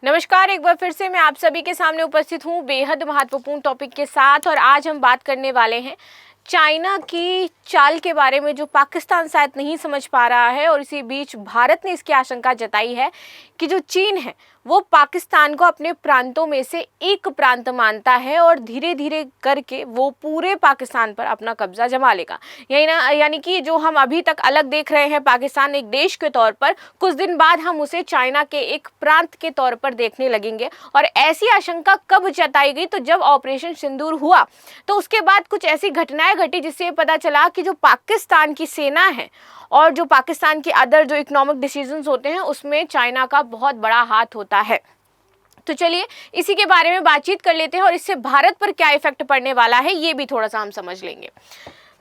नमस्कार, एक बार फिर से मैं आप सभी के सामने उपस्थित हूँ बेहद महत्वपूर्ण टॉपिक के साथ। और आज हम बात करने वाले हैं चाइना की चाल के बारे में, जो पाकिस्तान शायद नहीं समझ पा रहा है। और इसी बीच भारत ने इसकी आशंका जताई है कि जो चीन है वो पाकिस्तान को अपने प्रांतों में से एक प्रांत मानता है और धीरे धीरे करके वो पूरे पाकिस्तान पर अपना कब्जा जमा लेगा। यानी कि जो हम अभी तक अलग देख रहे हैं पाकिस्तान एक देश के तौर पर, कुछ दिन बाद हम उसे चाइना के एक प्रांत के तौर पर देखने लगेंगे। और ऐसी आशंका कब जताई गई? तो जब ऑपरेशन सिंदूर हुआ तो उसके बाद कुछ ऐसी घटनाएं घटी जिससे पता चला कि जो पाकिस्तान की सेना है और जो पाकिस्तान के अदर जो इकोनॉमिक डिसीजंस होते हैं उसमें चाइना का बहुत बड़ा हाथ होता है। तो चलिए इसी के बारे में बातचीत कर लेते हैं और इससे भारत पर क्या इफेक्ट पड़ने वाला है ये भी थोड़ा सा हम समझ लेंगे।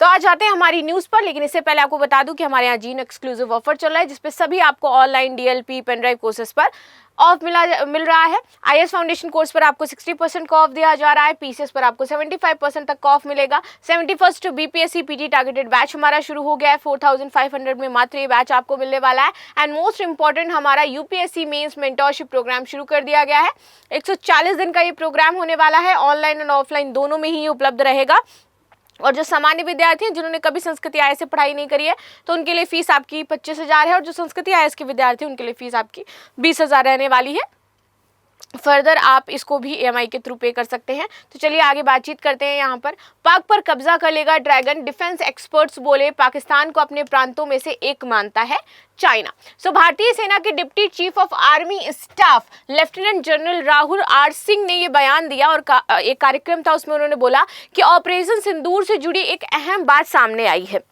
तो आज आते हैं हमारी न्यूज़ पर, लेकिन इससे पहले आपको बता दूं कि हमारे यहाँ जीन एक्सक्लूसिव ऑफर चल रहा है जिसपे सभी आपको online DLP pen drive courses पर ऑफ मिल रहा है। आईएएस फाउंडेशन कोर्स पर आपको 60% का ऑफ दिया जा रहा है। पीसीएस पर आपको 75% तक का ऑफ मिलेगा। 71st BPSC PG targeted batch हमारा शुरू हो गया है। 4500 में मात्र ये बैच आपको मिलने वाला है। एंड मोस्ट इंपॉर्टेंट, हमारा यूपीएससी मेंस मेंटरशिप प्रोग्राम शुरू कर दिया गया है। 140 दिन का ये प्रोग्राम होने वाला है। ऑनलाइन एंड ऑफलाइन दोनों में ही ये उपलब्ध रहेगा। और जो सामान्य विद्यार्थी हैं जिन्होंने कभी संस्कृति आईएएस से पढ़ाई नहीं करी है तो उनके लिए फीस आपकी 25,000 है। और जो संस्कृति आईएएस के विद्यार्थी हैं उनके लिए फीस आपकी 20,000 रहने वाली है। फर्दर आप इसको भी ईएमआई के थ्रू पे कर सकते हैं। तो चलिए आगे बातचीत करते हैं। यहाँ पर पाक पर कब्जा कर लेगा ड्रैगन, डिफेंस एक्सपर्ट्स बोले पाकिस्तान को अपने प्रांतों में से एक मानता है चाइना। भारतीय सेना के deputy chief of army staff lieutenant general Rahul R Singh ने ये बयान दिया और एक कार्यक्रम था उसमें उन्होंने बोला कि ऑपरेशन सिंदूर से जुड़ी एक अहम बात सामने आई है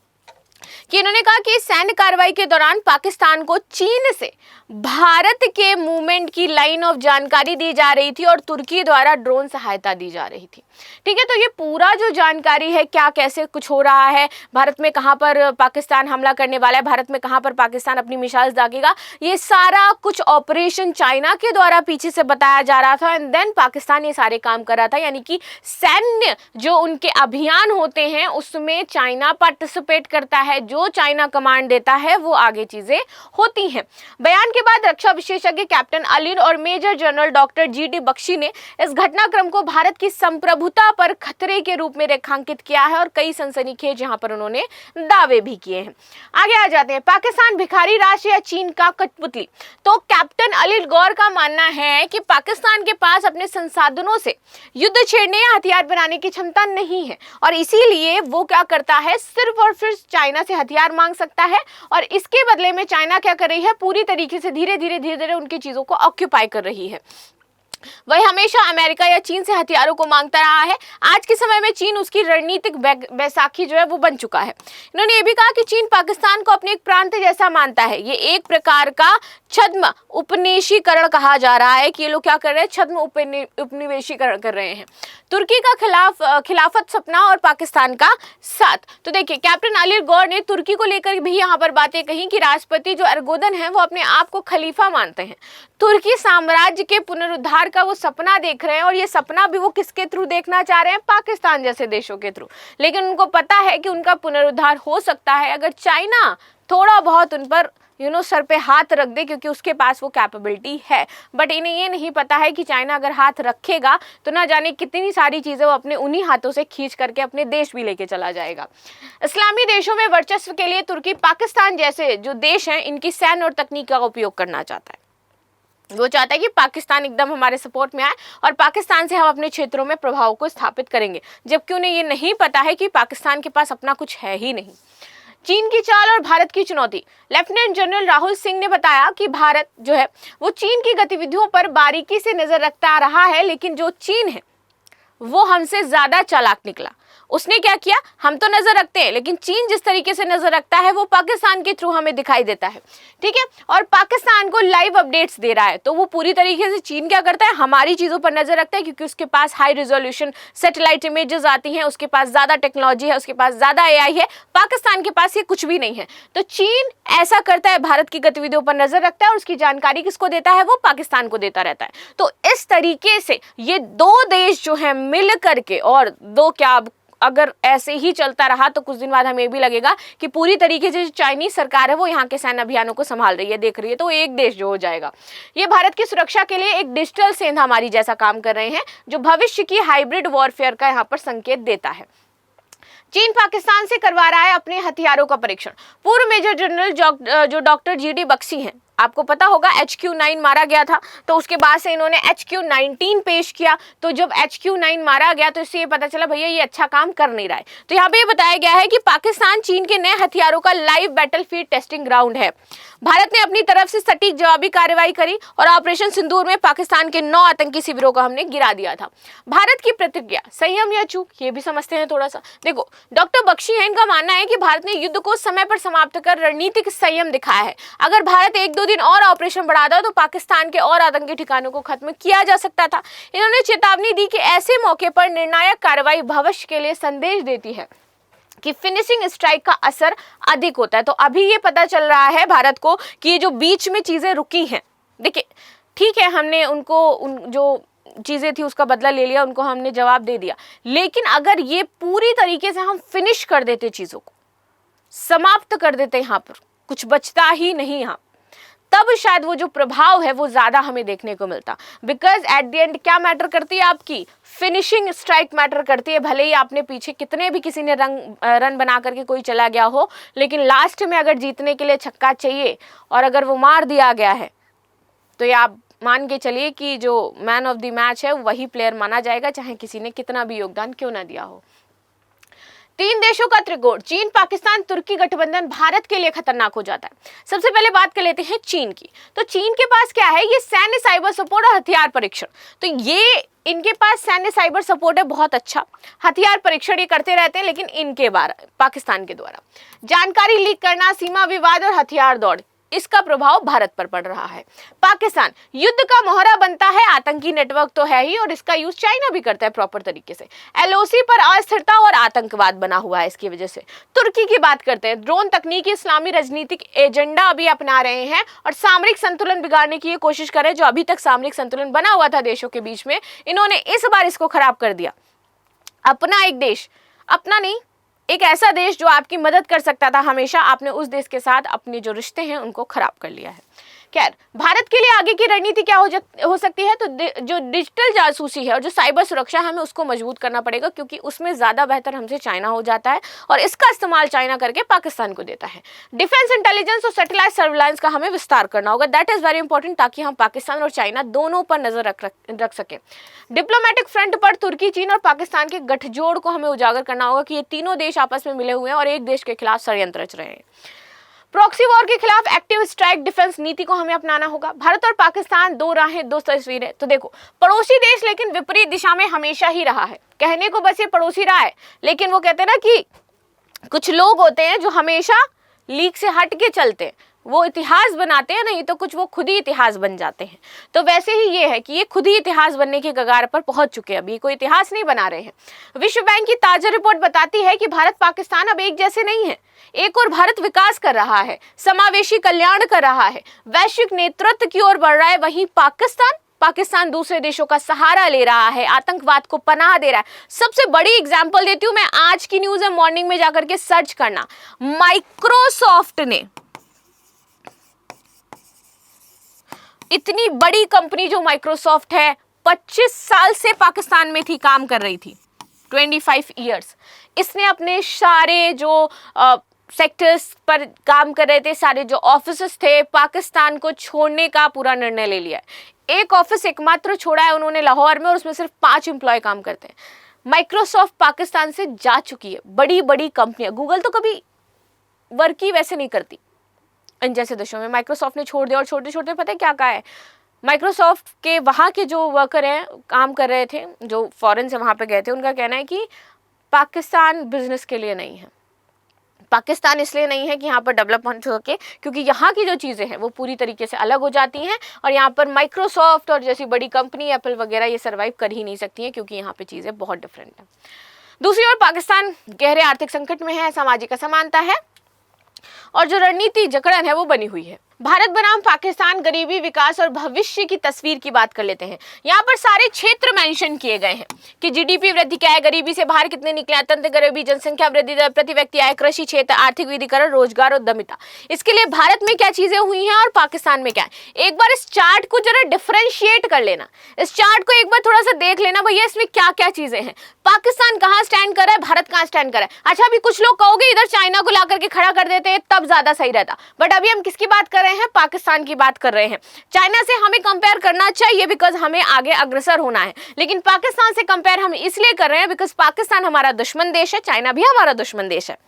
कि इन्होंने कहा कि सैन्य कार्रवाई के दौरान पाकिस्तान को चीन से भारत के मूवमेंट की लाइन ऑफ जानकारी दी जा रही थी और तुर्की द्वारा ड्रोन सहायता दी जा रही थी। ठीक है, तो ये पूरा जो जानकारी है क्या कैसे कुछ हो रहा है, भारत में कहां पर पाकिस्तान हमला करने वाला है, भारत में कहां पर पाकिस्तान अपनी मिसाइल दागेगा, ये सारा कुछ ऑपरेशन चाइना के द्वारा पीछे से बताया जा रहा था। एंड देन पाकिस्तान ये सारे काम कर रहा था, यानी कि सैन्य जो उनके अभियान होते हैं उसमें चाइना पार्टिसिपेट करता है। जो चाइना कमांड देता है वो आगे चीजें होती हैं। बयान के बाद रक्षा विशेषज्ञ कैप्टन अलीर और major general doctor GD Bakshi ने इस घटनाक्रम को भारत की संप्रभुता पर खतरे के रूप में रेखांकित किया है और कई सनसनीखेज यहां पर उन्होंने दावे भी किए हैं। आगे आ जाते हैं। पाकिस्तान भिखारी राष्ट्र या चीन का कठपुतली? तो कैप्टन अलीर गौर का मानना है कि पाकिस्तान के पास अपने संसाधनों से युद्ध छेड़ने या हथियार बनाने की क्षमता नहीं है और इसीलिए वो क्या करता है, सिर्फ और सिर्फ चाइना से हथियार मांग सकता है। और इसके बदले में चाइना क्या कर रही है, पूरी तरीके से धीरे धीरे उनकी चीजों को ऑक्यूपाई कर रही है। वह हमेशा अमेरिका या चीन से हथियारों को मांगता रहा है। आज के समय में चीन उसकी रणनीतिक बैसाखी जो है वो बन चुका है। इन्होंने ये भी कहा कि चीन पाकिस्तान को अपने एक प्रांत जैसा मानता है। ये एक प्रकार का छद्म उपनिवेशीकरण कहा जा रहा है कि ये लोग क्या कर रहे हैं, छद्म उपनिवेशीकरण कर रहे हैं। तुर्की का खिलाफत सपना और पाकिस्तान का साथ। तो देखिए कैप्टन अलीर गौर ने तुर्की को लेकर भी यहाँ पर बातें कही कि राष्ट्रपति जो एर्दोगन है वो अपने आप को खलीफा मानते हैं। तुर्की साम्राज्य के पुनरुद्धार का वो सपना देख रहे हैं और ये सपना भी वो किसके थ्रू देखना चाह रहे हैं, पाकिस्तान जैसे देशों के थ्रू। लेकिन उनको पता है कि उनका पुनरुद्धार हो सकता है अगर चाइना थोड़ा बहुत उन पर सर पे हाथ रख दे, क्योंकि उसके पास वो कैपेबिलिटी है। बट इन्हें ये नहीं पता है कि चाइना अगर हाथ रखेगा तो ना जाने कितनी सारी चीज़ें वो अपने उन्हीं हाथों से खींच करके अपने देश भी लेके चला जाएगा। इस्लामी देशों में वर्चस्व के लिए तुर्की पाकिस्तान जैसे जो देश हैं इनकी सैन्य और तकनीक का उपयोग करना चाहता है। वो चाहता है कि पाकिस्तान एकदम हमारे सपोर्ट में आए और पाकिस्तान से हम अपने क्षेत्रों में प्रभाव को स्थापित करेंगे, जबकि उन्हें ये नहीं पता है कि पाकिस्तान के पास अपना कुछ है ही नहीं। चीन की चाल और भारत की चुनौती। लेफ्टिनेंट जनरल राहुल सिंह ने बताया कि भारत जो है वो चीन की गतिविधियों पर बारीकी से नजर रखता रहा है, लेकिन जो चीन है वो हमसे ज्यादा चालाक निकला। उसने क्या किया, हम तो नजर रखते हैं लेकिन चीन जिस तरीके से नजर रखता है वो पाकिस्तान के थ्रू हमें दिखाई देता है। ठीक है, और पाकिस्तान को लाइव अपडेट्स दे रहा है। तो वो पूरी तरीके से चीन क्या करता है, हमारी चीजों पर नजर रखता है, क्योंकि उसके पास हाई रिजोल्यूशन सैटेलाइट इमेजेस आती हैं, उसके पास ज्यादा टेक्नोलॉजी है, उसके पास ज्यादा एआई है। पाकिस्तान के पास ये कुछ भी नहीं है। तो चीन ऐसा करता है, भारत की गतिविधियों पर नजर रखता है और उसकी जानकारी किसको देता है, वो पाकिस्तान को देता रहता है। तो इस तरीके से ये दो देश जो है मिल करके, और दो क्या अगर ऐसे ही चलता रहा तो कुछ दिन बाद हमें भी लगेगा कि पूरी तरीके से जो चाइनीज सरकार है वो यहाँ के सैन्य अभियानों को संभाल रही है, देख रही है, तो एक देश जो हो जाएगा। ये भारत की सुरक्षा के लिए एक डिजिटल सेंध हमारी जैसा काम कर रहे हैं, जो भविष्य की हाइब्रिड वॉरफेयर का यहाँ पर संकेत देता है। चीन पाकिस्तान से करवा रहा है अपने हथियारों का परीक्षण। पूर्व मेजर जनरल जो डॉक्टर जीडी बख्शी हैं, आपको पता होगा HQ-9 मारा गया था, तो उसके बाद से इन्होंने HQ-19 पेश किया। तो जब HQ-9 मारा गया तो इससे ये पता चला भैया ये अच्छा काम कर नहीं रहा है। तो यहाँ पे ये बताया गया है कि पाकिस्तान चीन के नए हथियारों का लाइव बैटलफील्ड टेस्टिंग ग्राउंड है। भारत ने अपनी तरफ से सटीक जवाबी कार्रवाई करी और ऑपरेशन सिंदूर में पाकिस्तान के 9 आतंकी शिविरों को हमने गिरा दिया था। भारत की प्रतिक्रिया, संयम या चूक, ये भी समझते हैं थोड़ा सा। देखो, डॉक्टर बख्शी है, इनका मानना है कि भारत ने युद्ध को समय पर समाप्त कर रणनीतिक संयम दिखाया है। अगर भारत 1-2 दिन और ऑपरेशन बढ़ाता तो पाकिस्तान के और आतंकी ठिकानों को खत्म किया जा सकता था। इन्होंने चेतावनी दी कि ऐसे मौके पर निर्णायक कार्रवाई भविष्य के लिए संदेश देती है कि फिनिशिंग स्ट्राइक का असर अधिक होता है। तो अभी ये पता चल रहा है भारत को कि ये जो बीच में चीजें रुकी हैं, देखिए ठीक है, हमने उनको जो चीजें थी उसका बदला ले लिया, उनको हमने जवाब दे दिया, लेकिन अगर ये पूरी तरीके से हम फिनिश कर देते, चीजों को समाप्त कर देते, यहाँ पर कुछ बचता ही नहीं यहाँ, तब शायद वो जो प्रभाव है वो ज्यादा हमें देखने को मिलता। बिकॉज एट द एंड क्या मैटर करती है, आपकी फिनिशिंग स्ट्राइक मैटर करती है। भले ही आपने पीछे कितने भी किसी ने रन बना करके कोई चला गया हो, लेकिन लास्ट में अगर जीतने के लिए छक्का चाहिए और अगर वो मार दिया गया है तो ये आप मान के चलिए कि जो मैन ऑफ द मैच है वही प्लेयर माना जाएगा, चाहे किसी ने कितना भी योगदान क्यों ना दिया हो। 3 देशों का त्रिकोण, चीन, पाकिस्तान, तुर्की गठबंधन भारत के लिए खतरनाक हो जाता है। सबसे पहले बात कर लेते हैं चीन की। तो चीन के पास क्या है, ये सैन्य साइबर सपोर्ट और हथियार परीक्षण। तो ये इनके पास सैन्य साइबर सपोर्ट है बहुत अच्छा, हथियार परीक्षण ये करते रहते हैं, लेकिन इनके बारे पाकिस्तान के द्वारा जानकारी लीक करना, सीमा विवाद और हथियार दौड़, इसका प्रभाव भारत पर पड़ रहा है। पाकिस्तान युद्ध का मोहरा बनता है, आतंकी नेटवर्क तो है ही और इसका यूज चाइना भी करता है प्रॉपर तरीके से। LOC पर अस्थिरता और आतंकवाद बना हुआ है इसकी वजह से। तुर्की की बात करते हैं, ड्रोन तकनीकी इस्लामी राजनीतिक एजेंडा अभी अपना रहे हैं और सामरिक संतुलन बिगाड़ने की ये कोशिश कर रहे हैं। जो अभी तक सामरिक संतुलन बना हुआ था देशों के बीच में, इन्होंने इस बार इसको खराब कर दिया। अपना एक देश, अपना नहीं, एक ऐसा देश जो आपकी मदद कर सकता था हमेशा, आपने उस देश के साथ अपने जो रिश्ते हैं उनको खराब कर लिया है। खैर, भारत के लिए आगे की रणनीति क्या हो सकती है, तो जो डिजिटल जासूसी है और जो साइबर सुरक्षा है, हमें उसको मजबूत करना पड़ेगा, क्योंकि उसमें ज़्यादा बेहतर हमसे चाइना हो जाता है और इसका इस्तेमाल चाइना करके पाकिस्तान को देता है। डिफेंस इंटेलिजेंस और सैटेलाइट सर्विलांस का हमें विस्तार करना होगा, दैट इज़ वेरी इंपॉर्टेंट, ताकि हम पाकिस्तान और चाइना दोनों पर नजर रख सकें। डिप्लोमेटिक फ्रंट पर तुर्की, चीन और पाकिस्तान के गठजोड़ को हमें उजागर करना होगा कि ये तीनों देश आपस में मिले हुए हैं और एक देश के खिलाफ षड्यंत्र रच रहे हैं। प्रॉक्सी वॉर के खिलाफ एक्टिव स्ट्राइक डिफेंस नीति को हमें अपनाना होगा। भारत और पाकिस्तान दो राहें, दो तस्वीरें। तो देखो, पड़ोसी देश लेकिन विपरीत दिशा में हमेशा ही रहा है। कहने को बस ये पड़ोसी रहा है, लेकिन वो कहते हैं ना कि कुछ लोग होते हैं जो हमेशा लीक से हट के चलते हैं, वो इतिहास बनाते हैं, नहीं तो कुछ वो खुद ही इतिहास बन जाते हैं। तो वैसे ही ये है कि ये खुद ही इतिहास बनने के कगार पर पहुंच चुके हैं, अभी कोई इतिहास नहीं बना रहे हैं। विश्व बैंक की ताजा रिपोर्ट बताती है कि भारत पाकिस्तान अब एक जैसे नहीं है। एक और भारत विकास कर रहा है, समावेशी कल्याण कर रहा है, वैश्विक नेतृत्व की ओर बढ़ रहा है। वहीं पाकिस्तान दूसरे देशों का सहारा ले रहा है, आतंकवाद को पनाह दे रहा है। सबसे बड़ी एग्जांपल देती हूं मैं, आज की न्यूज है, मॉर्निंग में जाकर के सर्च करना। माइक्रोसॉफ्ट ने, इतनी बड़ी कंपनी जो माइक्रोसॉफ्ट है, 25 साल से पाकिस्तान में थी, काम कर रही थी, 25 ईयर्स। इसने अपने सारे जो सेक्टर्स पर काम कर रहे थे, सारे जो ऑफिसेस थे, पाकिस्तान को छोड़ने का पूरा निर्णय ले लिया है। एक ऑफिस एकमात्र छोड़ा है उन्होंने लाहौर में, और उसमें सिर्फ 5 एम्प्लॉय काम करते हैं। माइक्रोसॉफ्ट पाकिस्तान से जा चुकी है। बड़ी बड़ी कंपनियां, गूगल तो कभी वर्क ही वैसे नहीं करती इन जैसे देशों में, माइक्रोसॉफ्ट ने छोड़ दिया। और छोटे छोटे पता है क्या कहा है, माइक्रोसॉफ्ट के वहाँ के जो वर्कर हैं, काम कर रहे थे, जो फॉरेन से वहाँ पे गए थे, उनका कहना है कि पाकिस्तान बिजनेस के लिए नहीं है। पाकिस्तान इसलिए नहीं है कि यहाँ पर डेवलपमेंट हो सके, क्योंकि यहाँ की जो चीज़ें हैं वो पूरी तरीके से अलग हो जाती हैं, और यहाँ पर माइक्रोसॉफ्ट और जैसी बड़ी कंपनी एप्पल वगैरह ये सर्वाइव कर ही नहीं सकती हैं, क्योंकि यहाँ पे चीज़ें बहुत डिफरेंट हैं। दूसरी ओर पाकिस्तान गहरे आर्थिक संकट में है, सामाजिक असमानता है, और जो रणनीति जकड़न है वो बनी हुई है। भारत बनाम पाकिस्तान, गरीबी, विकास और भविष्य की तस्वीर की बात कर लेते हैं। यहाँ पर सारे क्षेत्र मेंशन किए गए हैं कि जीडीपी वृद्धि क्या है, गरीबी से बाहर कितने निकले, आतंक गरीबी, जनसंख्या वृद्धि दर, प्रति व्यक्ति आय, कृषि क्षेत्र, आर्थिक विविधीकरण, रोजगार और उद्यमिता। इसके लिए भारत में क्या चीजें हुई हैं और पाकिस्तान में क्या है। एक बार इस चार्ट को जरा डिफरेंशिएट कर लेना, इस चार्ट को एक बार थोड़ा सा देख लेना भैया, इसमें क्या क्या चीजें हैं। पाकिस्तान कहाँ स्टैंड कर रहा है, भारत कहाँ स्टैंड कर रहा है। अच्छा, अभी कुछ लोग कहोगे इधर चाइना को ला करके खड़ा कर देते हैं तब ज्यादा सही रहता, बट अभी हम किसकी बात कर रहे हैं, पाकिस्तान की बात कर रहे हैं। चाइना से हमें कंपेयर करना चाहिए बिकॉज हमें आगे अग्रसर होना है, लेकिन पाकिस्तान से कंपेयर हम इसलिए कर रहे हैं बिकॉज पाकिस्तान हमारा दुश्मन देश है, चाइना भी हमारा दुश्मन देश है,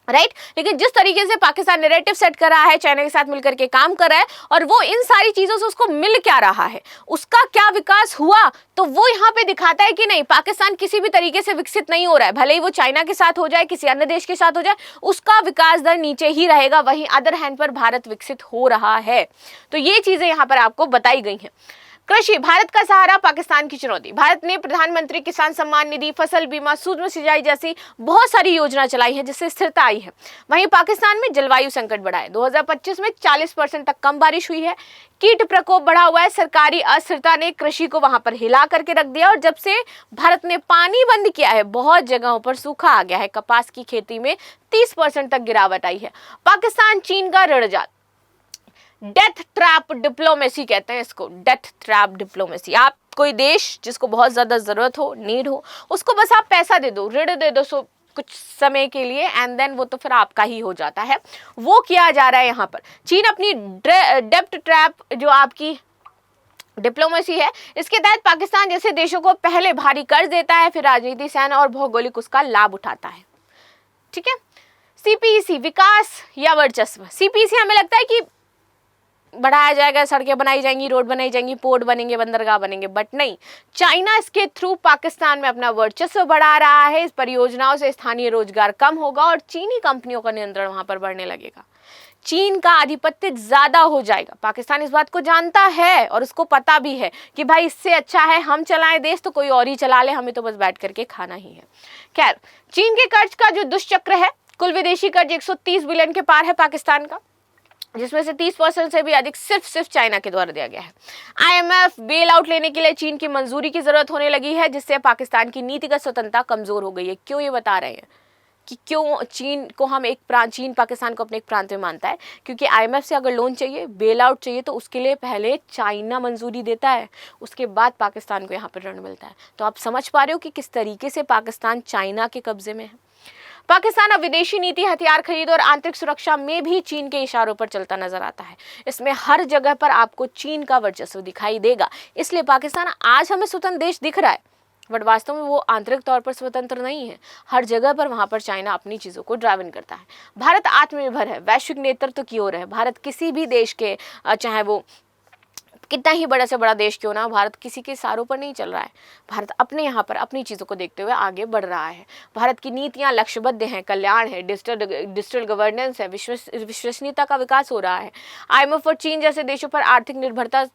राइट। लेकिन जिस तरीके से पाकिस्तान नैरेटिव सेट कर रहा है, चाइना के साथ मिलकर के काम कर रहा है, और वो इन सारी चीजों से उसको मिल क्या रहा है, उसका क्या विकास हुआ, तो वो यहाँ पे दिखाता है कि नहीं, पाकिस्तान किसी भी तरीके से विकसित नहीं हो रहा है। भले ही वो चाइना के साथ हो जाए, किसी अन्य देश के साथ हो जाए, उसका विकास दर नीचे ही रहेगा, वहीं अदर हैंड पर भारत विकसित हो रहा है। तो ये चीजें यहाँ पर आपको बताई गई हैं। कृषि, भारत का सहारा, पाकिस्तान की चुनौती। भारत ने प्रधानमंत्री किसान सम्मान निधि, फसल बीमा, सूक्ष्म सिंचाई जैसी बहुत सारी योजना चलाई है जिससे स्थिरता आई है। वहीं पाकिस्तान में जलवायु संकट बढ़ा है, 2025 में 40% तक कम बारिश हुई है, कीट प्रकोप बढ़ा हुआ है, सरकारी अस्थिरता ने कृषि को वहां पर हिला करके रख दिया, और जब से भारत ने पानी बंद किया है बहुत जगहों पर सूखा आ गया है, कपास की खेती में 30% तक गिरावट आई है। पाकिस्तान चीन का ऋणजाल, डेथ ट्रैप डिप्लोमेसी कहते हैं इसको, डेथ ट्रैप डिप्लोमेसी। आप कोई देश जिसको बहुत ज्यादा जरूरत हो, नीड हो, उसको बस आप पैसा दे दो, ऋण दे दो कुछ समय के लिए, एंड देन वो तो फिर आपका ही हो जाता है। वो किया जा रहा है यहाँ पर। चीन अपनी डेब्ट ट्रैप जो आपकी डिप्लोमेसी है, इसके तहत पाकिस्तान जैसे देशों को पहले भारी कर्ज देता है, फिर राजनीति, सेना और भौगोलिक उसका लाभ उठाता है। ठीक है। सीपीईसी, विकास या वर्चस्व। सीपीईसी हमें लगता है कि बढ़ाया जाएगा, सड़कें बनाई जाएंगी, रोड बनाई जाएंगी, पोर्ट बनेंगे, बंदरगाह बनेंगे, बट नहीं, चाइना इसके थ्रू पाकिस्तान में अपना वर्चस्व बढ़ा रहा है। इस परियोजनाओं से स्थानीय रोजगार कम होगा और चीनी कंपनियों का नियंत्रण वहां पर बढ़ने लगेगा, चीन का आधिपत्य ज्यादा हो जाएगा। पाकिस्तान इस बात को जानता है और उसको पता भी है कि भाई इससे अच्छा है हम चलाएं देश तो कोई और ही चला ले, हमें तो बस बैठ करके खाना ही है। खैर, चीन के कर्ज का जो दुष्चक्र है, कुल विदेशी कर्ज 130 बिलियन के पार है पाकिस्तान का, जिसमें से 30% से भी अधिक सिर्फ चाइना के द्वारा दिया गया है। आईएमएफ बेल आउट लेने के लिए चीन की मंजूरी की जरूरत होने लगी है, जिससे पाकिस्तान की नीतिगत स्वतंत्रता कमजोर हो गई है। क्यों ये बता रहे हैं कि क्यों चीन को हम चीन पाकिस्तान को अपने एक प्रांत में मानता है, क्योंकि आईएमएफ से अगर लोन चाहिए, बेल आउट चाहिए, तो उसके लिए पहले चाइना मंजूरी देता है, उसके बाद पाकिस्तान को यहाँ पर ऋण मिलता है। तो आप समझ पा रहे हो कि किस तरीके से पाकिस्तान चाइना के कब्जे में है। पाकिस्तान अब विदेशी नीति, हथियार खरीद और आंतरिक सुरक्षा में भी चीन के इशारों पर चलता नजर आता है। इसमें हर जगह पर आपको चीन का वर्चस्व दिखाई देगा। इसलिए पाकिस्तान आज हमें स्वतंत्र देश दिख रहा है, बट वास्तव में वो आंतरिक तौर पर स्वतंत्र नहीं है। हर जगह पर वहां पर चाइना अपनी चीजों को ड्राइव करता है। भारत आत्मनिर्भर है, वैश्विक नेतृत्व की ओर है। भारत किसी भी देश के, चाहे वो कितना ही बड़ा से बड़ा देश क्यों ना, भारत किसी के इशारों पर नहीं चल रहा है। भारत अपने यहाँ पर अपनी चीज़ों को देखते हुए आगे बढ़ रहा है। भारत की नीतियाँ लक्ष्यबद्ध हैं, कल्याण है, डिजिटल गवर्नेंस है, विश्वसनीयता का विकास हो रहा है। आईएमएफ और चीन जैसे देशों पर आर्थिक निर्भरता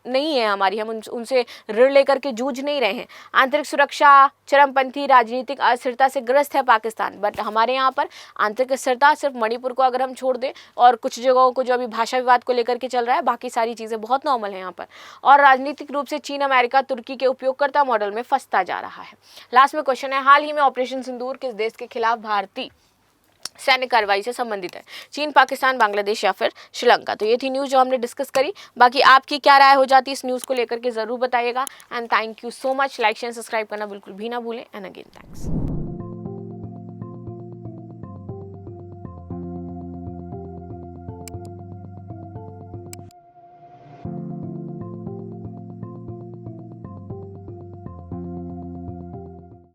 नहीं है हमारी, हम उनसे ऋण लेकर के जूझ नहीं रहे हैं। आंतरिक सुरक्षा, चरमपंथी राजनीतिक अस्थिरता से ग्रस्त है पाकिस्तान, बट हमारे यहाँ पर आंतरिक अस्थिरता सिर्फ मणिपुर को अगर हम छोड़ दें और कुछ जगहों को जो अभी भाषा विवाद को लेकर के चल रहा है, बाकी सारी चीज़ें बहुत नॉर्मल हैं यहाँ पर। और राजनीतिक रूप से चीन अमेरिका तुर्की के उपयोगकर्ता मॉडल में फंसता जा रहा है। लास्ट में क्वेश्चन है, हाल ही में ऑपरेशन सिंदूर किस देश के खिलाफ भारतीय सैन्य कार्रवाई से संबंधित है? चीन, पाकिस्तान, बांग्लादेश या फिर श्रीलंका? तो ये थी न्यूज़ जो हमने डिस्कस करी। बाकी आपकी क्या राय हो जाती है इस न्यूज़ को लेकर के ज़रूर बताइएगा। And thank you so much. Like share subscribe करना बिल्कुल भी ना भूलें। And again thanks.